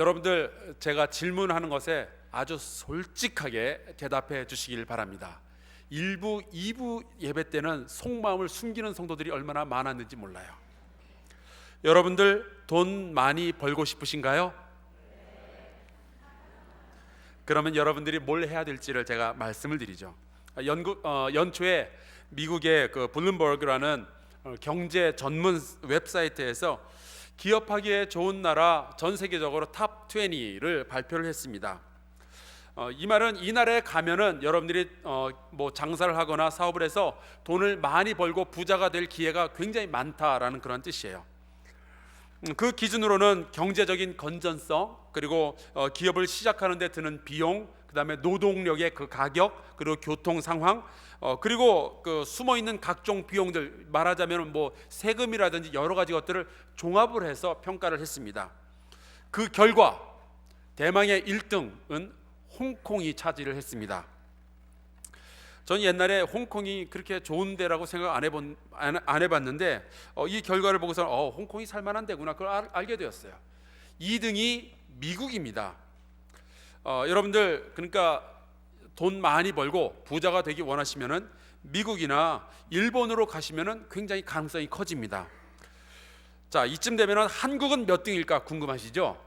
여러분들 제가 질문하는 것에 아주 솔직하게 대답해 주시길 바랍니다. 1부, 2부 예배 때는 속마음을 숨기는 성도들이 얼마나 많았는지 몰라요. 여러분들 돈 많이 벌고 싶으신가요? 그러면 여러분들이 뭘 해야 될지를 제가 말씀을 드리죠. 연초에 미국의 그 블룸버그라는 경제 전문 웹사이트에서 기업하기에 좋은 나라 전 세계적으로 탑 20를 발표를 했습니다. 이 말은 이 나라에 가면은 여러분들이 뭐 장사를 하거나 사업을 해서 돈을 많이 벌고 부자가 될 기회가 굉장히 많다라는 그런 뜻이에요. 그 기준으로는 경제적인 건전성, 그리고 기업을 시작하는 데 드는 비용, 그다음에 노동력의 그 가격, 그리고 교통 상황, 그리고 그 숨어 있는 각종 비용들, 말하자면 뭐 세금이라든지 여러 가지 것들을 종합을 해서 평가를 했습니다. 그 결과 대망의 1등은 홍콩이 차지를 했습니다. 전 옛날에 홍콩이 그렇게 좋은 데라고 생각 안 해봤는데 이 결과를 보고서 홍콩이 살만한 데구나, 그걸 알게 되었어요. 2등이 미국입니다. 여러분들 그러니까 돈 많이 벌고 부자가 되기 원하시면은 미국이나 일본으로 가시면은 굉장히 가능성이 커집니다. 자, 이쯤 되면은 한국은 몇 등일까 궁금하시죠?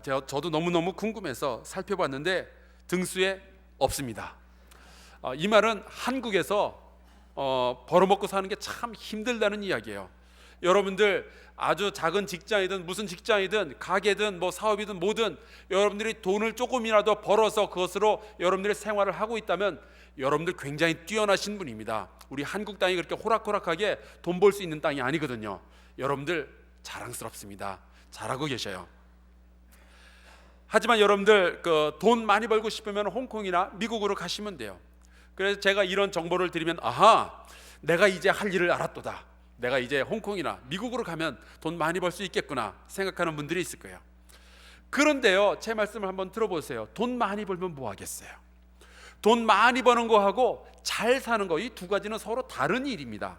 저도 너무너무 궁금해서 살펴봤는데 등수에 없습니다. 이 말은 한국에서 벌어먹고 사는 게 참 힘들다는 이야기예요. 여러분들 아주 작은 직장이든 무슨 직장이든 가게든 뭐 사업이든 뭐든 여러분들이 돈을 조금이라도 벌어서 그것으로 여러분들의 생활을 하고 있다면 여러분들 굉장히 뛰어나신 분입니다. 우리 한국 땅이 그렇게 호락호락하게 돈 벌 수 있는 땅이 아니거든요. 여러분들 자랑스럽습니다. 잘하고 계셔요. 하지만 여러분들 돈 많이 벌고 싶으면 홍콩이나 미국으로 가시면 돼요. 그래서 제가 이런 정보를 드리면 내가 이제 할 일을 알았도다, 내가 이제 홍콩이나 미국으로 가면 돈 많이 벌 수 있겠구나 생각하는 분들이 있을 거예요. 그런데요, 제 말씀을 한번 들어보세요. 돈 많이 벌면 뭐 하겠어요? 돈 많이 버는 거하고 잘 사는 거, 이 두 가지는 서로 다른 일입니다.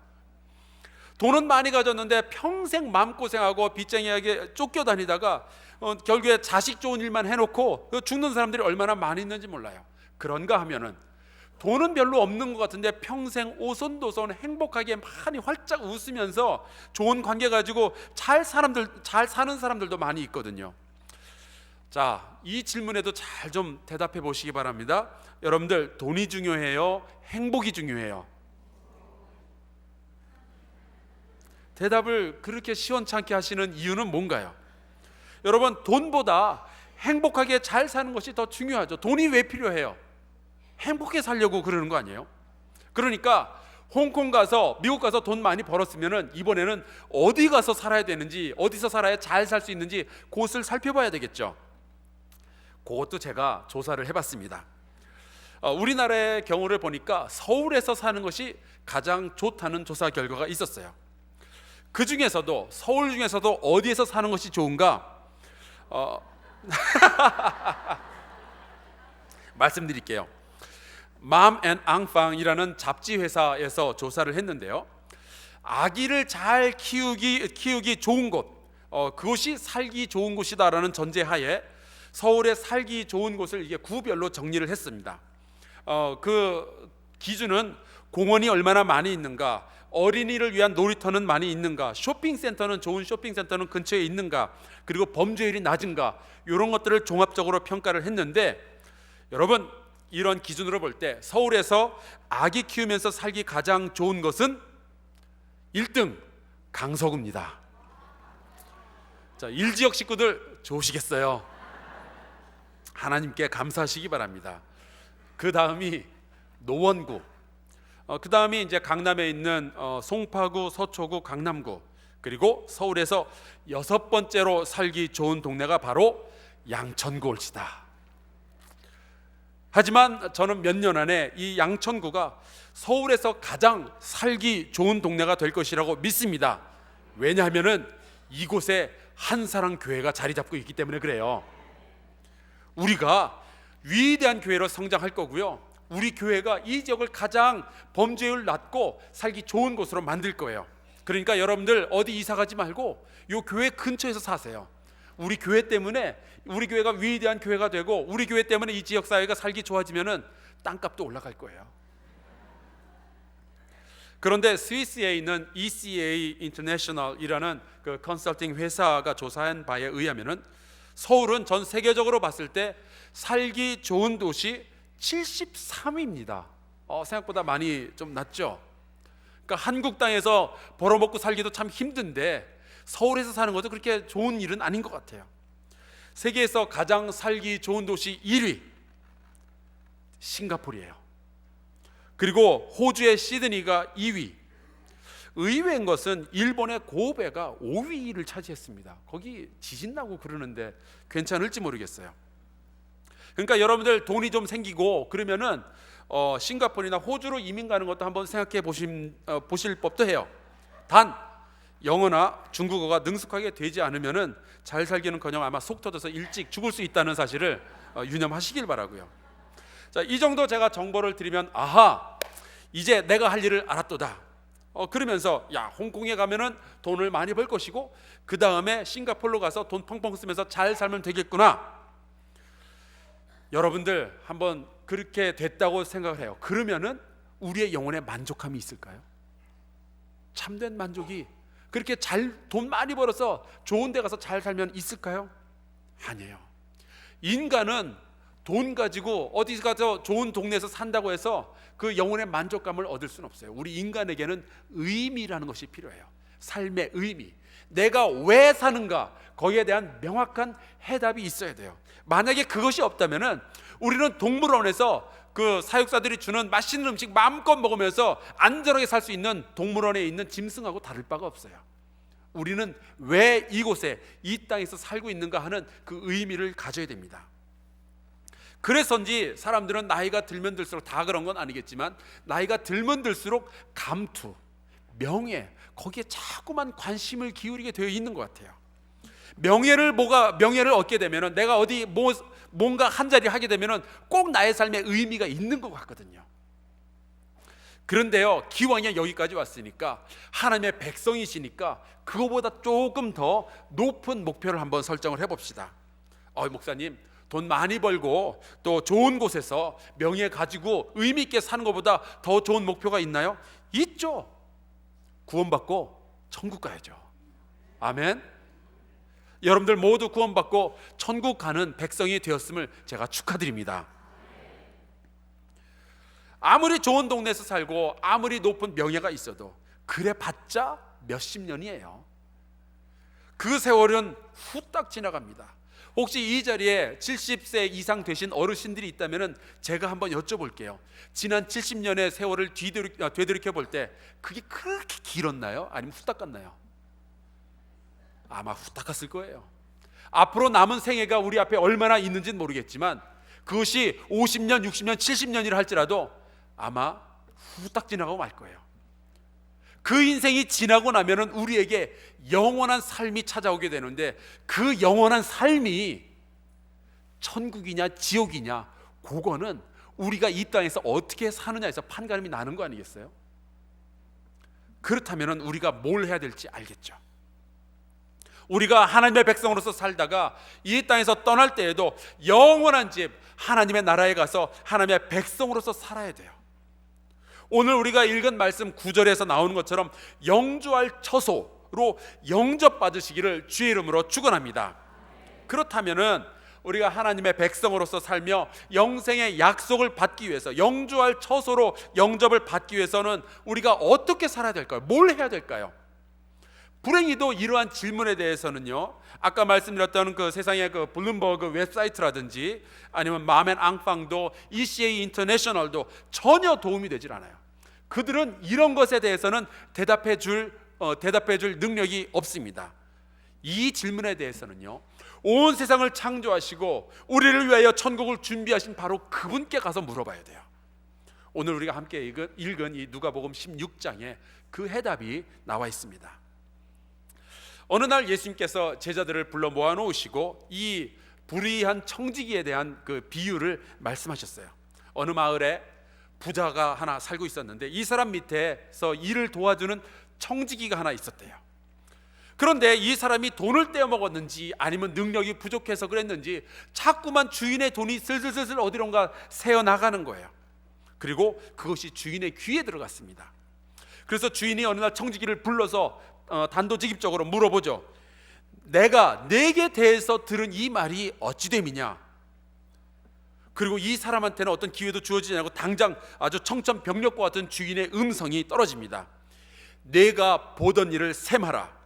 돈은 많이 가졌는데 평생 마음고생하고 빚쟁이에게 쫓겨다니다가 결국에 자식 좋은 일만 해놓고 죽는 사람들이 얼마나 많이 있는지 몰라요. 그런가 하면은 돈은 별로 없는 것 같은데 평생 오손도손 행복하게 많이 활짝 웃으면서 좋은 관계 가지고 잘 사는 사람들도 많이 있거든요. 자, 이 질문에도 잘 좀 대답해 보시기 바랍니다. 여러분들 돈이 중요해요? 행복이 중요해요? 대답을 그렇게 시원찮게 하시는 이유는 뭔가요? 여러분, 돈보다 행복하게 잘 사는 것이 더 중요하죠. 돈이 왜 필요해요? 행복하게 살려고 그러는 거 아니에요? 그러니까 홍콩 가서 미국 가서 돈 많이 벌었으면은 이번에는 어디 가서 살아야 되는지, 어디서 살아야 잘 살 수 있는지 그것을 살펴봐야 되겠죠. 그것도 제가 조사를 해봤습니다. 우리나라의 경우를 보니까 서울에서 사는 것이 가장 좋다는 조사 결과가 있었어요. 그 중에서도 서울 중에서도 어디에서 사는 것이 좋은가? 말씀드릴게요. 맘 앤 앙팡이라는 잡지 회사에서 조사를 했는데요, 아기를 잘 키우기 좋은 곳, 그것이 살기 좋은 곳이다라는 전제하에 서울에 살기 좋은 곳을 이게 구별로 정리를 했습니다. 그 기준은 공원이 얼마나 많이 있는가, 어린이를 위한 놀이터는 많이 있는가, 쇼핑센터는, 좋은 쇼핑센터는 근처에 있는가, 그리고 범죄율이 낮은가, 이런 것들을 종합적으로 평가를 했는데, 여러분 이런 기준으로 볼 때 서울에서 아기 키우면서 살기 가장 좋은 것은 1등 강서구입니다. 자, 1지역 식구들 좋으시겠어요? 하나님께 감사하시기 바랍니다. 그 다음이 노원구, 그 다음이 이제 강남에 있는 송파구, 서초구, 강남구, 그리고 서울에서 6번째로 살기 좋은 동네가 바로 양천구 올시다. 하지만 저는 몇 년 안에 이 양천구가 서울에서 가장 살기 좋은 동네가 될 것이라고 믿습니다. 왜냐하면은 이곳에 한사랑 교회가 자리 잡고 있기 때문에 그래요. 우리가 위대한 교회로 성장할 거고요, 우리 교회가 이 지역을 가장 범죄율 낮고 살기 좋은 곳으로 만들 거예요. 그러니까 여러분들 어디 이사 가지 말고 이 교회 근처에서 사세요. 우리 교회 때문에 우리 교회가 위대한 교회가 되고 우리 교회 때문에 이 지역 사회가 살기 좋아지면은 땅값도 올라갈 거예요. 그런데 스위스에 있는 ECA International이라는 그 컨설팅 회사가 조사한 바에 의하면은 서울은 전 세계적으로 봤을 때 살기 좋은 도시 73위입니다. 생각보다 많이 좀 낮죠. 그러니까 한국 땅에서 벌어먹고 살기도 참 힘든데 서울에서 사는 것도 그렇게 좋은 일은 아닌 것 같아요. 세계에서 가장 살기 좋은 도시 1위 싱가포르예요. 그리고 호주의 시드니가 2위. 의외인 것은 일본의 고베가 5위를 차지했습니다. 거기 지진 나고 그러는데 괜찮을지 모르겠어요. 그러니까 여러분들 돈이 좀 생기고 그러면은 싱가포르나 호주로 이민 가는 것도 한번 생각해 보실 법도 해요. 단 영어나 중국어가 능숙하게 되지 않으면은 잘 살기는커녕 아마 속 터져서 일찍 죽을 수 있다는 사실을 유념하시길 바라고요. 자, 이 정도 제가 정보를 드리면 아하, 이제 내가 할 일을 알았도다. 그러면서 야, 홍콩에 가면은 돈을 많이 벌 것이고 그 다음에 싱가포르로 가서 돈 펑펑 쓰면서 잘 살면 되겠구나. 여러분들 한번 그렇게 됐다고 생각을 해요. 그러면은 우리의 영혼에 만족함이 있을까요? 참된 만족이 그렇게 돈 많이 벌어서 좋은 데 가서 잘 살면 있을까요? 아니에요. 인간은 돈 가지고 어디 가서 좋은 동네에서 산다고 해서 그 영혼의 만족감을 얻을 수는 없어요. 우리 인간에게는 의미라는 것이 필요해요. 삶의 의미, 내가 왜 사는가, 거기에 대한 명확한 해답이 있어야 돼요. 만약에 그것이 없다면은 우리는 동물원에서 그 사육사들이 주는 맛있는 음식 마음껏 먹으면서 안전하게 살 수 있는 동물원에 있는 짐승하고 다를 바가 없어요. 우리는 왜 이곳에 이 땅에서 살고 있는가 하는 그 의미를 가져야 됩니다. 그래서인지 사람들은 나이가 들면 들수록, 다 그런 건 아니겠지만 나이가 들면 들수록 감투, 명예, 거기에 자꾸만 관심을 기울이게 되어 있는 것 같아요. 명예를 얻게 되면은, 내가 어디 뭔가 한 자리 하게 되면은 꼭 나의 삶에 의미가 있는 것 같거든요. 그런데요, 기왕에 여기까지 왔으니까 하나님의 백성이시니까 그거보다 조금 더 높은 목표를 한번 설정을 해봅시다. 목사님, 돈 많이 벌고 또 좋은 곳에서 명예 가지고 의미 있게 사는 것보다 더 좋은 목표가 있나요? 있죠. 구원받고 천국 가야죠. 아멘. 여러분들 모두 구원받고 천국 가는 백성이 되었음을 제가 축하드립니다. 아무리 좋은 동네에서 살고 아무리 높은 명예가 있어도 그래봤자 몇십 년이에요. 그 세월은 후딱 지나갑니다. 혹시 이 자리에 70세 이상 되신 어르신들이 있다면 제가 한번 여쭤볼게요. 지난 70년의 세월을 되돌이켜 볼 때 그게 그렇게 길었나요? 아니면 후딱 갔나요? 아마 후딱 갔을 거예요. 앞으로 남은 생애가 우리 앞에 얼마나 있는지는 모르겠지만 그것이 50년, 60년, 70년이라 할지라도 아마 후딱 지나가고 말 거예요. 그 인생이 지나고 나면은 우리에게 영원한 삶이 찾아오게 되는데, 그 영원한 삶이 천국이냐 지옥이냐, 그거는 우리가 이 땅에서 어떻게 사느냐에서 판가름이 나는 거 아니겠어요? 그렇다면은 우리가 뭘 해야 될지 알겠죠. 우리가 하나님의 백성으로서 살다가 이 땅에서 떠날 때에도 영원한 집, 하나님의 나라에 가서 하나님의 백성으로서 살아야 돼요. 오늘 우리가 읽은 말씀 9절에서 나오는 것처럼 영주할 처소로 영접받으시기를 주의 이름으로 축원합니다. 그렇다면은 우리가 하나님의 백성으로서 살며 영생의 약속을 받기 위해서, 영주할 처소로 영접을 받기 위해서는 우리가 어떻게 살아야 될까요? 뭘 해야 될까요? 불행히도 이러한 질문에 대해서는요, 아까 말씀드렸던 그 세상의 그 블룸버그 웹사이트라든지 아니면 마멘앙팡도 ECA 인터내셔널도 전혀 도움이 되질 않아요. 그들은 이런 것에 대해서는 대답해 줄 능력이 없습니다. 이 질문에 대해서는요, 온 세상을 창조하시고 우리를 위하여 천국을 준비하신 바로 그분께 가서 물어봐야 돼요. 오늘 우리가 함께 읽은 이 누가복음 16장에 그 해답이 나와 있습니다. 어느 날 예수님께서 제자들을 불러 모아놓으시고 이 불의한 청지기에 대한 그 비유를 말씀하셨어요. 어느 마을에 부자가 하나 살고 있었는데 이 사람 밑에서 일을 도와주는 청지기가 하나 있었대요. 그런데 이 사람이 돈을 떼어먹었는지 아니면 능력이 부족해서 그랬는지 자꾸만 주인의 돈이 슬슬슬슬 어디론가 새어나가는 거예요. 그리고 그것이 주인의 귀에 들어갔습니다. 그래서 주인이 어느 날 청지기를 불러서 단도직입적으로 물어보죠. 내가 내게 대해서 들은 이 말이 어찌 됨이냐? 그리고 이 사람한테는 어떤 기회도 주어지지 않고 당장 아주 청천벽력과 같은 주인의 음성이 떨어집니다. 내가 보던 일을 셈하라.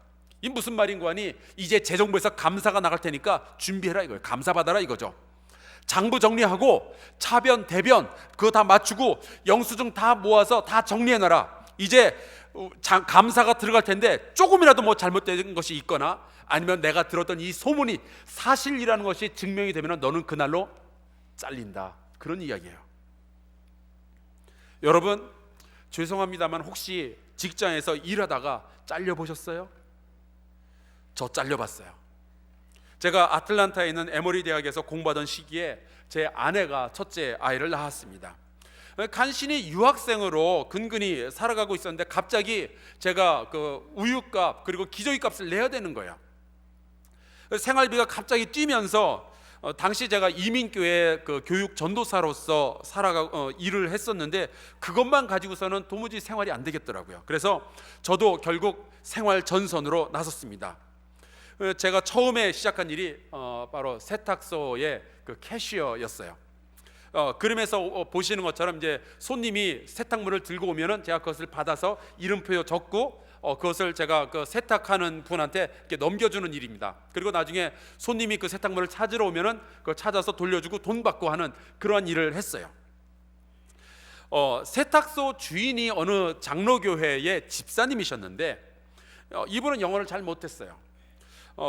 이 무슨 말인고 하니 이제 재정부에서 감사가 나갈 테니까 준비해라 이거예요. 감사 받아라 이거죠. 장부 정리하고 차변 대변 그거 다 맞추고 영수증 다 모아서 다 정리해놔라. 이제 감사가 들어갈 텐데 조금이라도 뭐 잘못된 것이 있거나 아니면 내가 들었던 이 소문이 사실이라는 것이 증명이 되면 너는 그날로 잘린다. 그런 이야기예요. 여러분 죄송합니다만 혹시 직장에서 일하다가 잘려보셨어요? 저 잘려봤어요. 제가 아틀란타에 있는 에머리 대학에서 공부하던 시기에 제 아내가 첫째 아이를 낳았습니다. 간신히 유학생으로 근근히 살아가고 있었는데 갑자기 제가 그 우유값 그리고 기저귀 값을 내야 되는 거예요. 생활비가 갑자기 뛰면서 당시 제가 이민교회 그 교육 전도사로서 일을 했었는데 그것만 가지고서는 도무지 생활이 안 되겠더라고요. 그래서 저도 결국 생활 전선으로 나섰습니다. 제가 처음에 시작한 일이 바로 세탁소의 그 캐시어였어요. 그림에서 보시는 것처럼 이제 손님이 세탁물을 들고 오면은 제가 그것을 받아서 이름표 적고 그것을 제가 그 세탁하는 분한테 이렇게 넘겨주는 일입니다. 그리고 나중에 손님이 그 세탁물을 찾으러 오면은 그걸 찾아서 돌려주고 돈 받고 하는 그러한 일을 했어요. 세탁소 주인이 어느 장로교회의 집사님이셨는데 이분은 영어를 잘 못했어요.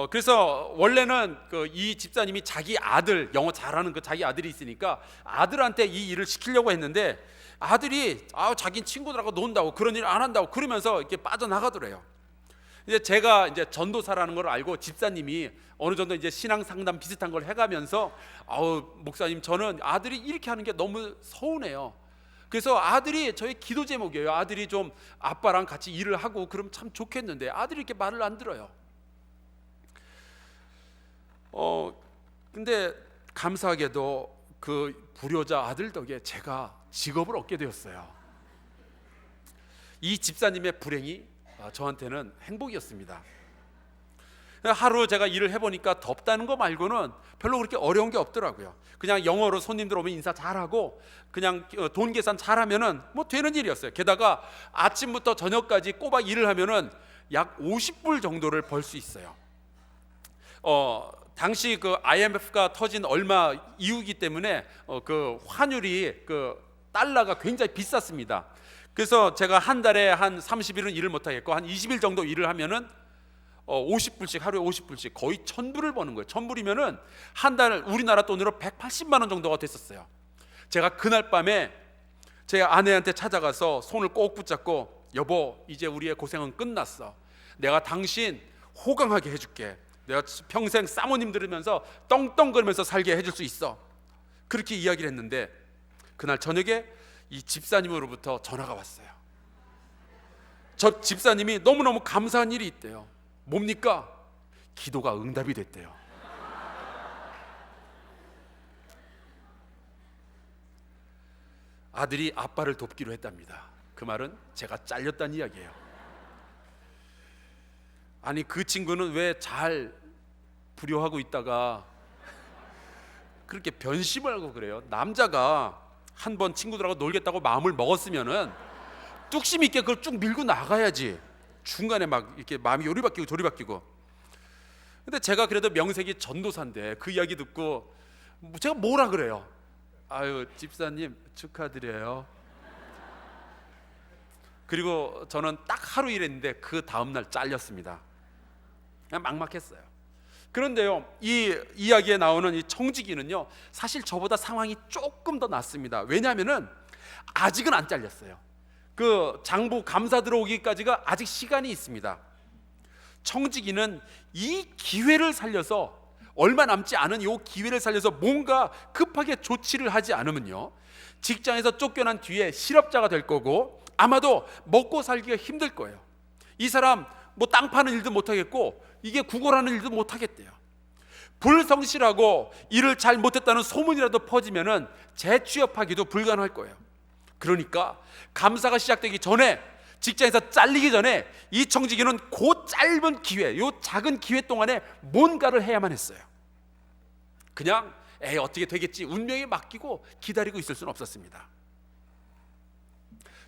그래서 원래는 이 집사님이 자기 아들 영어 잘하는 그 자기 아들이 있으니까 아들한테 이 일을 시키려고 했는데 아들이 자기 친구들하고 논다고 그런 일 안 한다고 그러면서 이렇게 빠져나가더래요. 이제 제가 이제 전도사라는 걸 알고 집사님이 어느 정도 이제 신앙 상담 비슷한 걸 해가면서 목사님 저는 아들이 이렇게 하는 게 너무 서운해요. 그래서 아들이 저의 기도 제목이에요. 아들이 좀 아빠랑 같이 일을 하고 그럼 참 좋겠는데 아들이 이렇게 말을 안 들어요. 근데 감사하게도 그 불효자 아들 덕에 제가 직업을 얻게 되었어요. 이 집사님의 불행이 저한테는 행복이었습니다. 하루 제가 일을 해보니까 덥다는 거 말고는 별로 그렇게 어려운 게 없더라고요. 그냥 영어로 손님들 오면 인사 잘하고 그냥 돈 계산 잘하면은 뭐 되는 일이었어요. 게다가 아침부터 저녁까지 꼬박 일을 하면은 약 50불 정도를 벌 수 있어요. 당시 그 IMF가 터진 얼마 이후이기 때문에 그 환율이 그 달러가 굉장히 비쌌습니다. 그래서 제가 한 달에 한 30일은 일을 못 하겠고 한 20일 정도 일을 하면은 50불씩 하루에 50불씩 거의 1000불을 버는 거예요. 1000불이면은 한 달 우리나라 돈으로 180만 원 정도가 됐었어요. 제가 그날 밤에 제 아내한테 찾아가서 손을 꼭 붙잡고 여보 이제 우리의 고생은 끝났어. 내가 당신 호강하게 해줄게. 내가 평생 사모님 들으면서 떵떵거리면서 살게 해줄 수 있어. 그렇게 이야기를 했는데 그날 저녁에 이 집사님으로부터 전화가 왔어요. 저 집사님이 너무너무 감사한 일이 있대요. 뭡니까? 기도가 응답이 됐대요. 아들이 아빠를 돕기로 했답니다. 그 말은 제가 잘렸다는 이야기예요. 아니 그 친구는 왜 잘 불효하고 있다가 그렇게 변심을 하고 그래요? 남자가 한번 친구들하고 놀겠다고 마음을 먹었으면은 뚝심 있게 그걸 쭉 밀고 나가야지. 중간에 막 이렇게 마음이 요리 바뀌고 저리 바뀌고. 근데 제가 그래도 명색이 전도사인데 그 이야기 듣고 제가 뭐라 그래요? 아유 집사님 축하드려요. 그리고 저는 딱 하루 일했는데 그 다음날 잘렸습니다. 그냥 막막했어요. 그런데요 이 이야기에 나오는 이 청지기는요 사실 저보다 상황이 조금 더 낫습니다. 왜냐하면은 아직은 안 잘렸어요. 그 장부 감사 들어오기까지가 아직 시간이 있습니다. 청지기는 이 기회를 살려서 얼마 남지 않은 이 기회를 살려서 뭔가 급하게 조치를 하지 않으면요 직장에서 쫓겨난 뒤에 실업자가 될 거고 아마도 먹고 살기가 힘들 거예요. 이 사람 뭐 땅 파는 일도 못하겠고 이게 구걸하는 일도 못하겠대요. 불성실하고 일을 잘 못했다는 소문이라도 퍼지면은 재취업하기도 불가능할 거예요. 그러니까 감사가 시작되기 전에, 직장에서 잘리기 전에 이 청지기는 그 짧은 기회, 요 작은 기회 동안에 뭔가를 해야만 했어요. 그냥 어떻게 되겠지 운명에 맡기고 기다리고 있을 수는 없었습니다.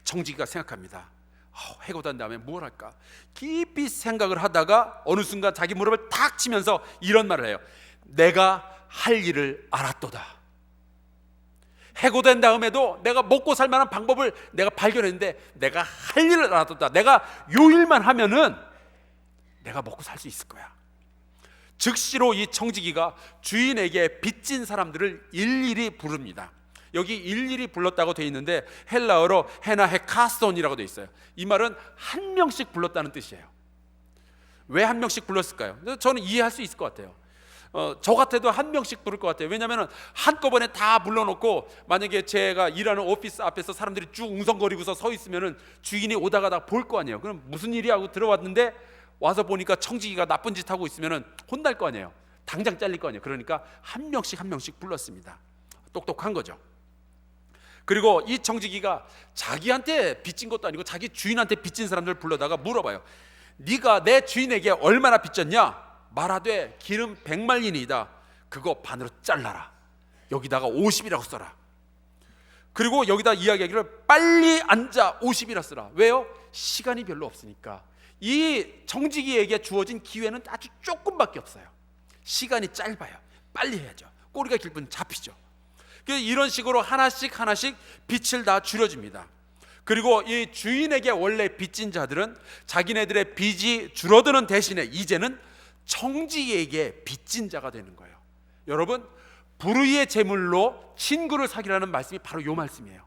청지기가 생각합니다. 해고된 다음에 뭘 할까? 깊이 생각을 하다가 어느 순간 자기 무릎을 탁 치면서 이런 말을 해요. 내가 할 일을 알았도다. 해고된 다음에도 내가 먹고 살 만한 방법을 내가 발견했는데 내가 할 일을 알았도다. 내가 요 일만 하면은 내가 먹고 살 수 있을 거야. 즉시로 이 청지기가 주인에게 빚진 사람들을 일일이 부릅니다. 여기 일일이 불렀다고 되어 있는데 헬라어로 헤나헤카손이라고 되어 있어요. 이 말은 한 명씩 불렀다는 뜻이에요. 왜 한 명씩 불렀을까요? 저는 이해할 수 있을 것 같아요. 저 같아도 한 명씩 부를 것 같아요. 왜냐하면 한꺼번에 다 불러놓고 만약에 제가 일하는 오피스 앞에서 사람들이 쭉 웅성거리고서 서 있으면 주인이 오다가 다 볼 거 아니에요. 그럼 무슨 일이 하고 들어왔는데 와서 보니까 청지기가 나쁜 짓 하고 있으면 혼날 거 아니에요. 당장 잘릴 거 아니에요. 그러니까 한 명씩 불렀습니다. 똑똑한 거죠. 그리고 이 청지기가 자기한테 빚진 것도 아니고 자기 주인한테 빚진 사람들 불러다가 물어봐요. 네가 내 주인에게 얼마나 빚졌냐? 말하되 기름 100말리니이다. 그거 반으로 잘라라. 여기다가 50이라고 써라. 그리고 여기다 이야기하기를 빨리 앉아 50이라 쓰라. 왜요? 시간이 별로 없으니까. 이 청지기에게 주어진 기회는 아주 조금밖에 없어요. 시간이 짧아요. 빨리 해야죠. 꼬리가 길면 잡히죠. 이런 식으로 하나씩 빚을 다 줄여줍니다. 그리고 이 주인에게 원래 빚진 자들은 자기네들의 빚이 줄어드는 대신에 이제는 청지기에게 빚진 자가 되는 거예요. 여러분, 불의의 재물로 친구를 사귀라는 말씀이 바로 이 말씀이에요.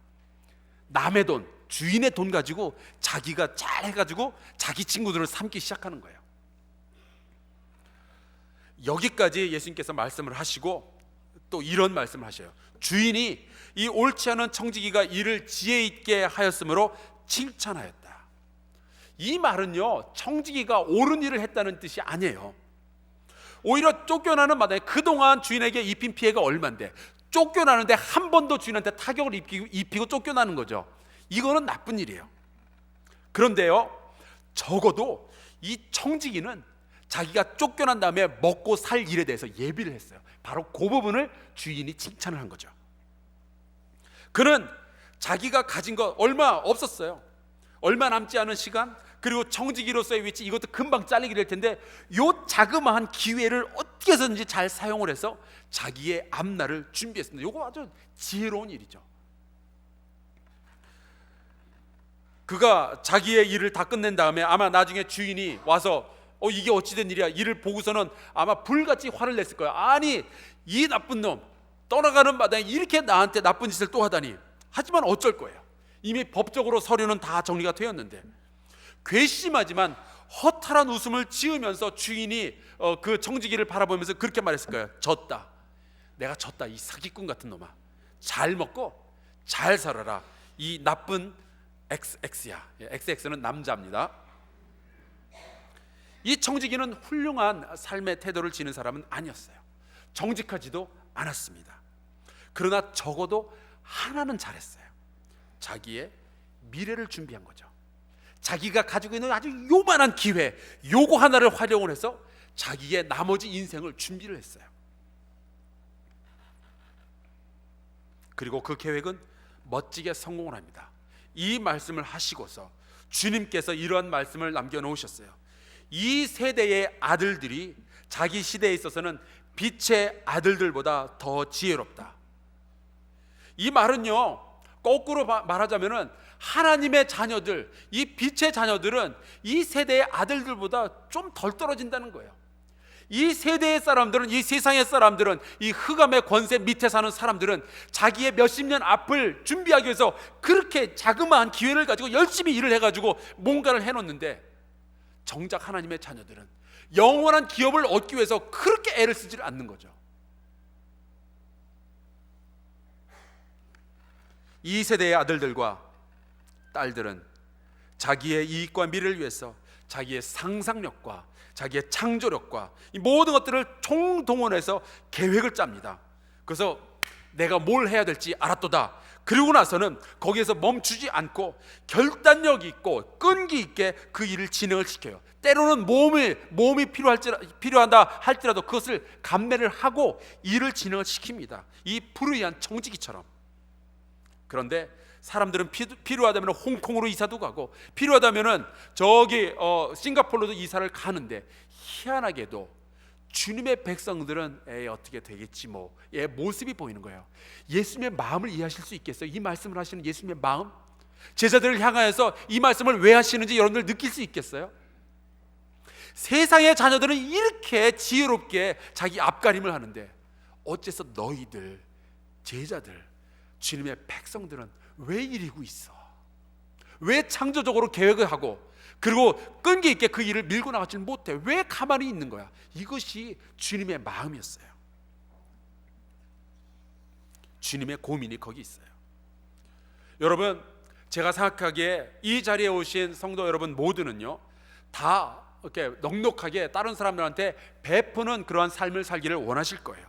남의 돈, 주인의 돈 가지고 자기가 잘 해가지고 자기 친구들을 삼기 시작하는 거예요. 여기까지 예수님께서 말씀을 하시고 또 이런 말씀을 하셔요. 주인이 이 옳지 않은 청지기가 일을 지혜 있게 하였으므로 칭찬하였다. 이 말은요, 청지기가 옳은 일을 했다는 뜻이 아니에요. 오히려 쫓겨나는 마당에 그동안 주인에게 입힌 피해가 얼만데 쫓겨나는데 한 번도 주인한테 타격을 입히고 쫓겨나는 거죠. 이거는 나쁜 일이에요. 그런데요, 적어도 이 청지기는 자기가 쫓겨난 다음에 먹고 살 일에 대해서 예비를 했어요. 바로 그 부분을 주인이 칭찬을 한 거죠. 그는 자기가 가진 거 얼마 없었어요. 얼마 남지 않은 시간, 그리고 청지기로서의 위치, 이것도 금방 잘리게 될 텐데 요 자그마한 기회를 어떻게 해서든지 잘 사용을 해서 자기의 앞날을 준비했습니다. 이거 아주 지혜로운 일이죠. 그가 자기의 일을 다 끝낸 다음에 아마 나중에 주인이 와서 이게 어찌된 일이야, 일을 보고서는 아마 불같이 화를 냈을 거야. 아니, 이 나쁜 놈 떠나가는 마당에 이렇게 나한테 나쁜 짓을 또 하다니. 하지만 어쩔 거예요. 이미 법적으로 서류는 다 정리가 되었는데. 괘씸하지만 허탈한 웃음을 지으면서 주인이 그 청지기를 바라보면서 그렇게 말했을 거예요. 졌다. 내가 졌다. 이 사기꾼 같은 놈아. 잘 먹고 잘 살아라. 이 나쁜 XX야. XX는 남자입니다. 이 청지기는 훌륭한 삶의 태도를 지닌 사람은 아니었어요. 정직하지도 않았습니다. 그러나 적어도 하나는 잘했어요. 자기의 미래를 준비한 거죠. 자기가 가지고 있는 아주 요만한 기회, 요거 하나를 활용을 해서 자기의 나머지 인생을 준비를 했어요. 그리고 그 계획은 멋지게 성공을 합니다. 이 말씀을 하시고서 주님께서 이러한 말씀을 남겨놓으셨어요. 이 세대의 아들들이 자기 시대에 있어서는 빛의 아들들보다 더 지혜롭다. 이 말은요, 거꾸로 말하자면은 하나님의 자녀들, 이 빛의 자녀들은 이 세대의 아들들보다 좀 덜 떨어진다는 거예요. 이 세대의 사람들은, 이 세상의 사람들은, 이 흑암의 권세 밑에 사는 사람들은 자기의 몇십 년 앞을 준비하기 위해서 그렇게 자그마한 기회를 가지고 열심히 일을 해가지고 뭔가를 해놓는데, 정작 하나님의 자녀들은 영원한 기업을 얻기 위해서 그렇게 애를 쓰지 않는 거죠. 이 세대의 아들들과 딸들은 자기의 이익과 미래를 위해서 자기의 상상력과 자기의 창조력과 이 모든 것들을 총동원해서 계획을 짭니다. 그래서 내가 뭘 해야 될지 알았도다. 그리고 나서는 거기에서 멈추지 않고 결단력 있고 끈기 있게 그 일을 진행을 시켜요. 때로는 몸이 필요하다 할지라도 그것을 감내를 하고 일을 진행을 시킵니다. 이 불의한 청지기처럼. 그런데 사람들은 필요하다면 홍콩으로 이사도 가고 필요하다면은 저기 싱가포르도 이사를 가는데, 희한하게도 주님의 백성들은 어떻게 되겠지 뭐의 모습이 보이는 거예요. 예수님의 마음을 이해하실 수 있겠어요? 이 말씀을 하시는 예수님의 마음, 제자들을 향하여서 이 말씀을 왜 하시는지 여러분들 느낄 수 있겠어요? 세상의 자녀들은 이렇게 지혜롭게 자기 앞가림을 하는데 어째서 너희들 제자들, 주님의 백성들은 왜 이러고 있어? 왜 창조적으로 계획을 하고 그리고 끈기 있게 그 일을 밀고 나가지 못해? 왜 가만히 있는 거야? 이것이 주님의 마음이었어요. 주님의 고민이 거기 있어요. 여러분, 제가 생각하기에 이 자리에 오신 성도 여러분 모두는요, 다 이렇게 넉넉하게 다른 사람들한테 베푸는 그러한 삶을 살기를 원하실 거예요.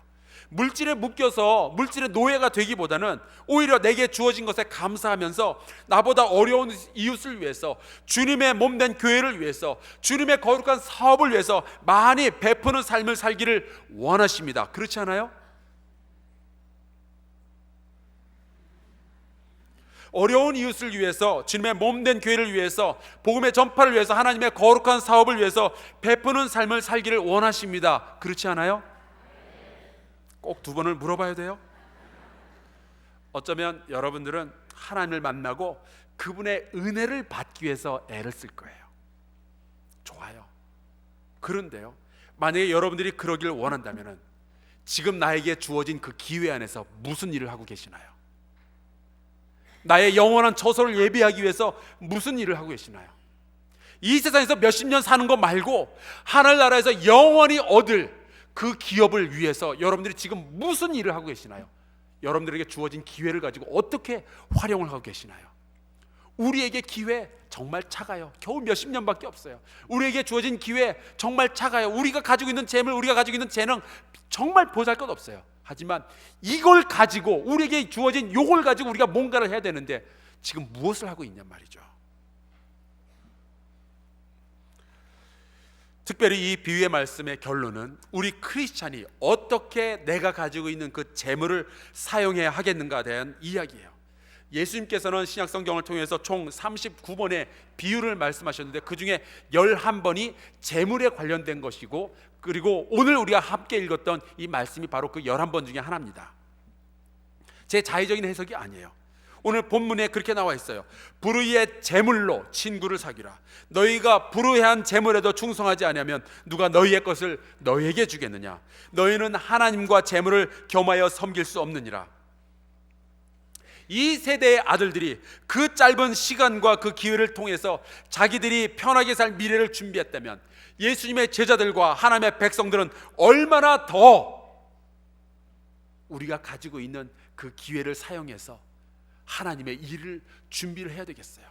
물질에 묶여서 물질의 노예가 되기보다는 오히려 내게 주어진 것에 감사하면서 나보다 어려운 이웃을 위해서, 주님의 몸된 교회를 위해서, 주님의 거룩한 사업을 위해서 많이 베푸는 삶을 살기를 원하십니다. 그렇지 않아요? 어려운 이웃을 위해서, 주님의 몸된 교회를 위해서, 복음의 전파를 위해서, 하나님의 거룩한 사업을 위해서 베푸는 삶을 살기를 원하십니다. 그렇지 않아요? 꼭 두 번을 물어봐야 돼요. 어쩌면 여러분들은 하나님을 만나고 그분의 은혜를 받기 위해서 애를 쓸 거예요. 좋아요. 그런데요, 만약에 여러분들이 그러기를 원한다면 지금 나에게 주어진 그 기회 안에서 무슨 일을 하고 계시나요? 나의 영원한 처소를 예비하기 위해서 무슨 일을 하고 계시나요? 이 세상에서 몇십 년 사는 것 말고 하늘나라에서 영원히 얻을 그 기업을 위해서 여러분들이 지금 무슨 일을 하고 계시나요? 여러분들에게 주어진 기회를 가지고 어떻게 활용을 하고 계시나요? 우리에게 기회 정말 작아요. 겨우 몇십 년밖에 없어요. 우리에게 주어진 기회 정말 작아요. 우리가 가지고 있는 재물, 우리가 가지고 있는 재능 정말 보잘것없어요. 하지만 이걸 가지고, 우리에게 주어진 요걸 가지고 우리가 뭔가를 해야 되는데 지금 무엇을 하고 있냔 말이죠. 특별히 이 비유의 말씀의 결론은 우리 크리스찬이 어떻게 내가 가지고 있는 그 재물을 사용해야 하겠는가에 대한 이야기예요. 예수님께서는 신약 성경을 통해서 총 39번의 비유를 말씀하셨는데 그 중에 11번이 재물에 관련된 것이고, 그리고 오늘 우리가 함께 읽었던 이 말씀이 바로 그 11번 중에 하나입니다. 제 자의적인 해석이 아니에요. 오늘 본문에 그렇게 나와 있어요. 불의의 재물로 친구를 사귀라. 너희가 불의한 재물에도 충성하지 않으면 누가 너희의 것을 너희에게 주겠느냐? 너희는 하나님과 재물을 겸하여 섬길 수 없느니라. 이 세대의 아들들이 그 짧은 시간과 그 기회를 통해서 자기들이 편하게 살 미래를 준비했다면 예수님의 제자들과 하나님의 백성들은 얼마나 더 우리가 가지고 있는 그 기회를 사용해서 하나님의 일을 준비를 해야 되겠어요.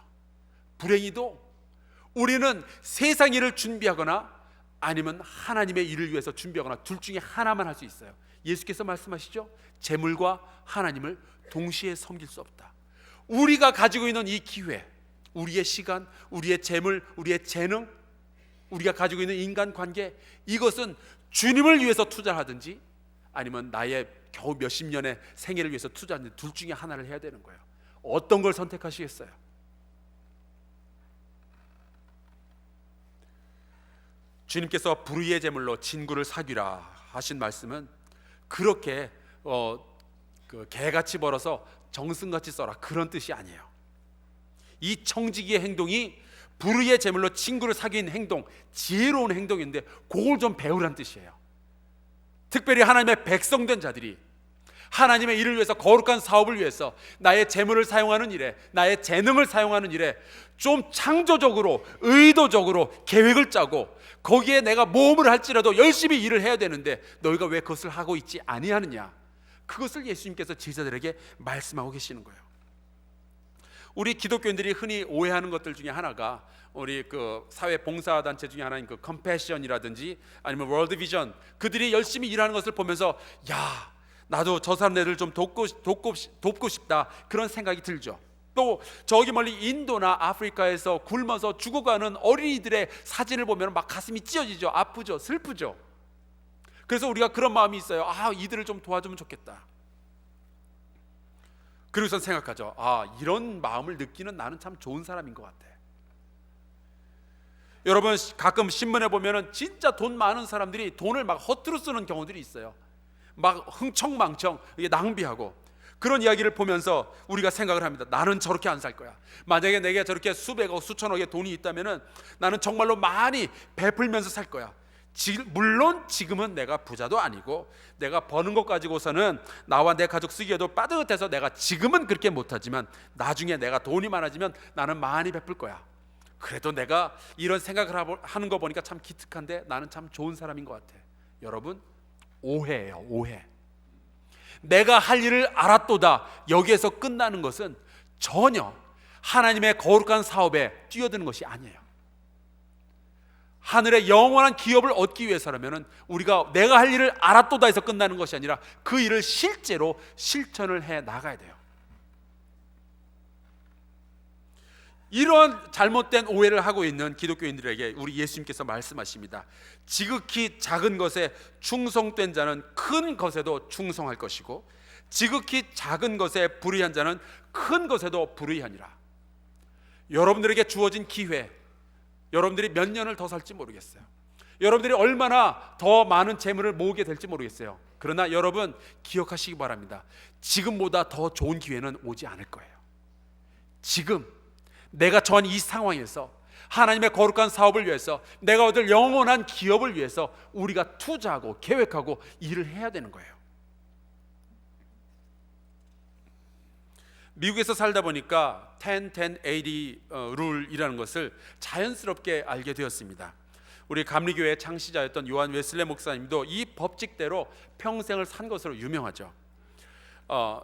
불행히도 우리는 세상 일을 준비하거나 아니면 하나님의 일을 위해서 준비하거나 둘 중에 하나만 할 수 있어요. 예수께서 말씀하시죠. 재물과 하나님을 동시에 섬길 수 없다. 우리가 가지고 있는 이 기회, 우리의 시간, 우리의 재물, 우리의 재능, 우리가 가지고 있는 인간관계, 이것은 주님을 위해서 투자하든지 아니면 나의 겨우 몇십 년의 생애를 위해서 투자하든지 둘 중에 하나를 해야 되는 거예요. 어떤 걸 선택하시겠어요? 주님께서 불의의 재물로 친구를 사귀라 하신 말씀은 그렇게 개같이 벌어서 정승같이 써라 그런 뜻이 아니에요. 이 청지기의 행동이 불의의 재물로 친구를 사귀는 행동, 지혜로운 행동인데 그걸 좀 배우란 뜻이에요. 특별히 하나님의 백성된 자들이 하나님의 일을 위해서, 거룩한 사업을 위해서 나의 재물을 사용하는 일에, 나의 재능을 사용하는 일에 좀 창조적으로, 의도적으로 계획을 짜고 거기에 내가 모험을 할지라도 열심히 일을 해야 되는데 너희가 왜 그것을 하고 있지 아니하느냐, 그것을 예수님께서 제자들에게 말씀하고 계시는 거예요. 우리 기독교인들이 흔히 오해하는 것들 중에 하나가 우리 그 사회 봉사 단체 중에 하나인 그 컴패션이라든지 아니면 월드 비전, 그들이 열심히 일하는 것을 보면서 야, 나도 저 사람들 좀 돕고 싶다, 그런 생각이 들죠. 또 저기 멀리 인도나 아프리카에서 굶어서 죽어가는 어린이들의 사진을 보면 막 가슴이 찢어지죠. 아프죠. 슬프죠. 그래서 우리가 그런 마음이 있어요. 아, 이들을 좀 도와주면 좋겠다. 그러고선 생각하죠. 아, 이런 마음을 느끼는 나는 참 좋은 사람인 것 같아. 여러분, 가끔 신문에 보면은 진짜 돈 많은 사람들이 돈을 막 허투루 쓰는 경우들이 있어요. 막 흥청망청 이게 낭비하고, 그런 이야기를 보면서 우리가 생각을 합니다. 나는 저렇게 안 살 거야. 만약에 내게 저렇게 수백억 수천억의 돈이 있다면은 나는 정말로 많이 베풀면서 살 거야. 물론 지금은 내가 부자도 아니고 내가 버는 것 가지고서는 나와 내 가족 쓰기에도 빠듯해서 내가 지금은 그렇게 못하지만 나중에 내가 돈이 많아지면 나는 많이 베풀 거야. 그래도 내가 이런 생각을 하는 거 보니까 참 기특한데 나는 참 좋은 사람인 것 같아. 여러분, 오해예요. 오해. 내가 할 일을 알았도다 여기에서 끝나는 것은 전혀 하나님의 거룩한 사업에 뛰어드는 것이 아니에요. 하늘의 영원한 기업을 얻기 위해서라면 우리가 내가 할 일을 알았도다 해서 끝나는 것이 아니라 그 일을 실제로 실천을 해 나가야 돼요. 이런 잘못된 오해를 하고 있는 기독교인들에게 우리 예수님께서 말씀하십니다. 지극히 작은 것에 충성된 자는 큰 것에도 충성할 것이고 지극히 작은 것에 불의한 자는 큰 것에도 불의하니라. 여러분들에게 주어진 기회, 여러분들이 몇 년을 더 살지 모르겠어요. 여러분들이 얼마나 더 많은 재물을 모으게 될지 모르겠어요. 그러나 여러분 기억하시기 바랍니다. 지금보다 더 좋은 기회는 오지 않을 거예요. 지금 내가 처한 이 상황에서 하나님의 거룩한 사업을 위해서, 내가 얻을 영원한 기업을 위해서 우리가 투자하고 계획하고 일을 해야 되는 거예요. 미국에서 살다 보니까 10-10-80 룰이라는 것을 자연스럽게 알게 되었습니다. 우리 감리교회 창시자였던 요한 웨슬레 목사님도 이 법칙대로 평생을 산 것으로 유명하죠.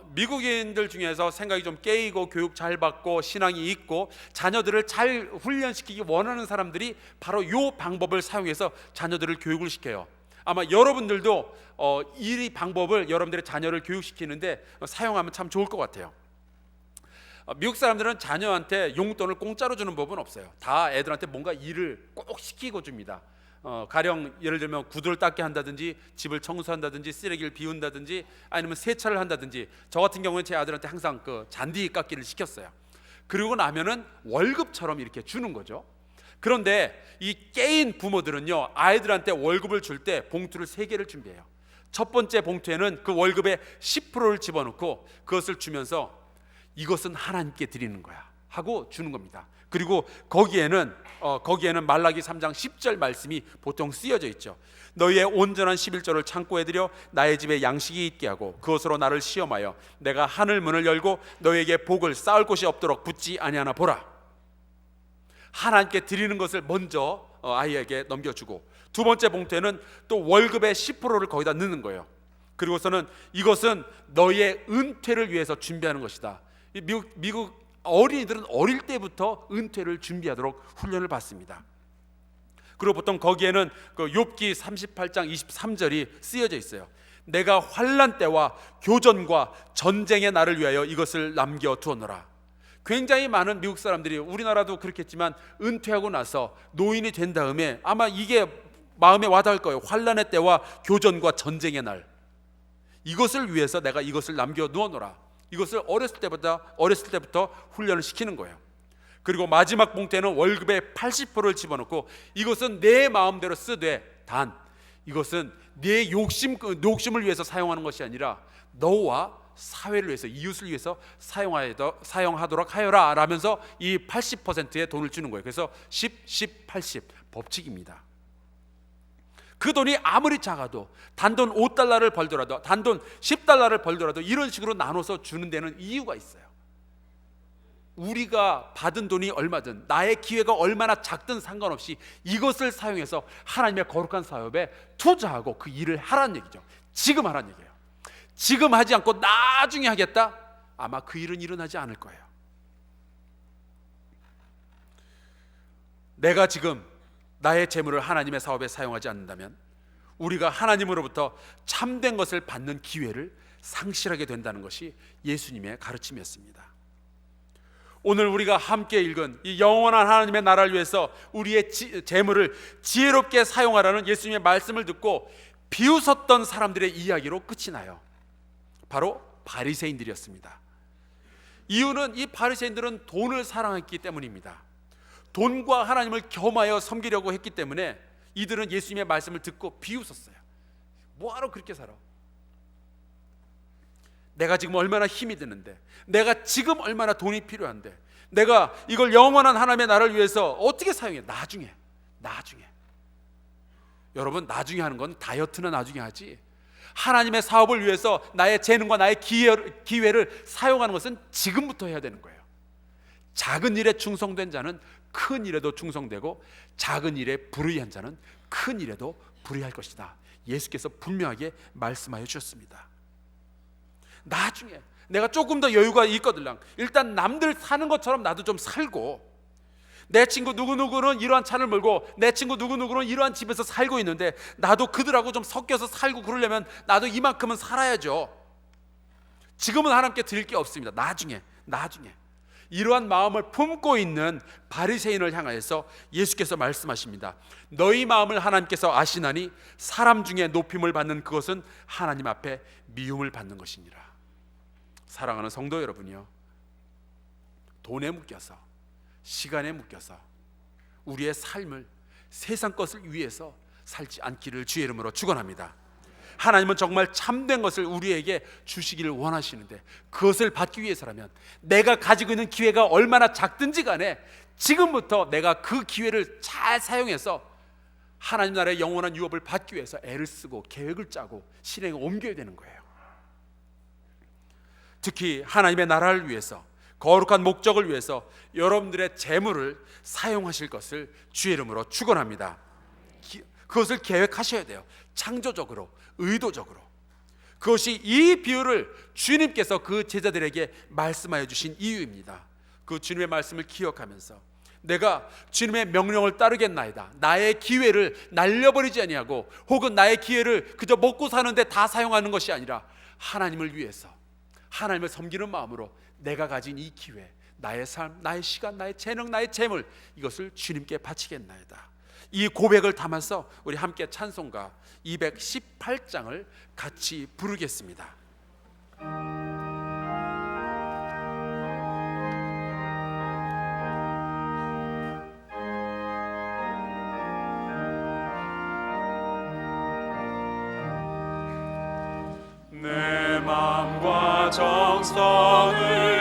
미국인들 중에서 생각이 좀 깨이고 교육 잘 받고 신앙이 있고 자녀들을 잘 훈련시키기 원하는 사람들이 바로 이 방법을 사용해서 자녀들을 교육을 시켜요. 아마 여러분들도 이 방법을 여러분들의 자녀를 교육시키는데 사용하면 참 좋을 것 같아요. 미국 사람들은 자녀한테 용돈을 공짜로 주는 법은 없어요. 다 애들한테 뭔가 일을 꼭 시키고 줍니다. 가령 예를 들면 구두를 닦게 한다든지 집을 청소한다든지 쓰레기를 비운다든지 아니면 세차를 한다든지, 저 같은 경우는 제 아들한테 항상 그 잔디 깎기를 시켰어요. 그리고 나면은 월급처럼 이렇게 주는 거죠. 그런데 이 깨인 부모들은요, 아이들한테 월급을 줄 때 봉투를 3개를 준비해요. 첫 번째 봉투에는 그 월급의 10%를 집어넣고 그것을 주면서 이것은 하나님께 드리는 거야 하고 주는 겁니다. 그리고 거기에는 말라기 3장 10절 말씀이 보통 쓰여져 있죠. 너희의 온전한 11조를 창고에 들여 나의 집에 양식이 있게 하고 그것으로 나를 시험하여 내가 하늘 문을 열고 너희에게 복을 쌓을 곳이 없도록 붙지 아니하나 보라. 하나님께 드리는 것을 먼저 아이에게 넘겨주고, 두 번째 봉투에는 또 월급의 10%를 거기다 넣는 거예요. 그리고서는 이것은 너희의 은퇴를 위해서 준비하는 것이다. 미국 어린이들은 어릴 때부터 은퇴를 준비하도록 훈련을 받습니다. 그리고 보통 거기에는 그 욥기 38장 23절이 쓰여져 있어요. 내가 환난 때와 교전과 전쟁의 날을 위하여 이것을 남겨두었노라. 굉장히 많은 미국 사람들이, 우리나라도 그렇겠지만 은퇴하고 나서 노인이 된 다음에 아마 이게 마음에 와닿을 거예요. 환난의 때와 교전과 전쟁의 날, 이것을 위해서 내가 이것을 남겨두었노라. 이것을 어렸을 때부터 훈련을 시키는 거예요. 그리고 마지막 봉투에는 월급의 80%를 집어넣고 이것은 내 마음대로 쓰되 단 이것은 내 욕심을 위해서 사용하는 것이 아니라 너와 사회를 위해서, 이웃을 위해서 사용하도록 하여라 라면서 이 80%의 돈을 주는 거예요. 그래서 10, 10, 80 법칙입니다. 그 돈이 아무리 작아도, 단돈 $5를 벌더라도, 단돈 $10를 벌더라도 이런 식으로 나눠서 주는 데는 이유가 있어요. 우리가 받은 돈이 얼마든, 나의 기회가 얼마나 작든 상관없이 이것을 사용해서 하나님의 거룩한 사업에 투자하고 그 일을 하라는 얘기죠. 지금 하라는 얘기예요. 지금 하지 않고 나중에 하겠다? 아마 그 일은 일어나지 않을 거예요. 내가 지금 나의 재물을 하나님의 사업에 사용하지 않는다면 우리가 하나님으로부터 참된 것을 받는 기회를 상실하게 된다는 것이 예수님의 가르침이었습니다. 오늘 우리가 함께 읽은 이 영원한 하나님의 나라를 위해서 우리의 재물을 지혜롭게 사용하라는 예수님의 말씀을 듣고 비웃었던 사람들의 이야기로 끝이 나요. 바로 바리새인들이었습니다. 이유는 이 바리새인들은 돈을 사랑했기 때문입니다. 돈과 하나님을 겸하여 섬기려고 했기 때문에 이들은 예수님의 말씀을 듣고 비웃었어요. 뭐하러 그렇게 살아? 내가 지금 얼마나 힘이 드는데, 내가 지금 얼마나 돈이 필요한데, 내가 이걸 영원한 하나님의 나라를 위해서 어떻게 사용해? 나중에. 여러분, 나중에 하는 건 다이어트는 나중에 하지, 하나님의 사업을 위해서 나의 재능과 나의 기회를 사용하는 것은 지금부터 해야 되는 거예요. 작은 일에 충성된 자는 큰 일에도 충성되고, 작은 일에 불의한 자는 큰 일에도 불의할 것이다. 예수께서 분명하게 말씀하여 주셨습니다. 나중에 내가 조금 더 여유가 있거들랑 일단 남들 사는 것처럼 나도 좀 살고, 내 친구 누구누구는 이러한 차를 몰고 내 친구 누구누구는 이러한 집에서 살고 있는데 나도 그들하고 좀 섞여서 살고 그러려면 나도 이만큼은 살아야죠. 지금은 하나님께 드릴 게 없습니다. 나중에. 이러한 마음을 품고 있는 바리새인을 향하여서 예수께서 말씀하십니다. 너희 마음을 하나님께서 아시나니 사람 중에 높임을 받는 그것은 하나님 앞에 미움을 받는 것이니라. 사랑하는 성도 여러분이요, 돈에 묶여서, 시간에 묶여서 우리의 삶을 세상 것을 위해서 살지 않기를 주의 이름으로 축원합니다. 하나님은 정말 참된 것을 우리에게 주시기를 원하시는데, 그것을 받기 위해서라면 내가 가지고 있는 기회가 얼마나 작든지 간에 지금부터 내가 그 기회를 잘 사용해서 하나님 나라의 영원한 유업을 받기 위해서 애를 쓰고 계획을 짜고 실행에 옮겨야 되는 거예요. 특히 하나님의 나라를 위해서, 거룩한 목적을 위해서 여러분들의 재물을 사용하실 것을 주의 이름으로 축원합니다. 그것을 계획하셔야 돼요. 창조적으로, 의도적으로. 그것이 이 비유를 주님께서 그 제자들에게 말씀하여 주신 이유입니다. 그 주님의 말씀을 기억하면서 내가 주님의 명령을 따르겠나이다, 나의 기회를 날려버리지 아니하고, 혹은 나의 기회를 그저 먹고 사는데 다 사용하는 것이 아니라 하나님을 위해서, 하나님을 섬기는 마음으로 내가 가진 이 기회, 나의 삶, 나의 시간, 나의 재능, 나의 재물, 이것을 주님께 바치겠나이다. 이 고백을 담아서 우리 함께 찬송가 218장을 같이 부르겠습니다. 내 마음과 정성을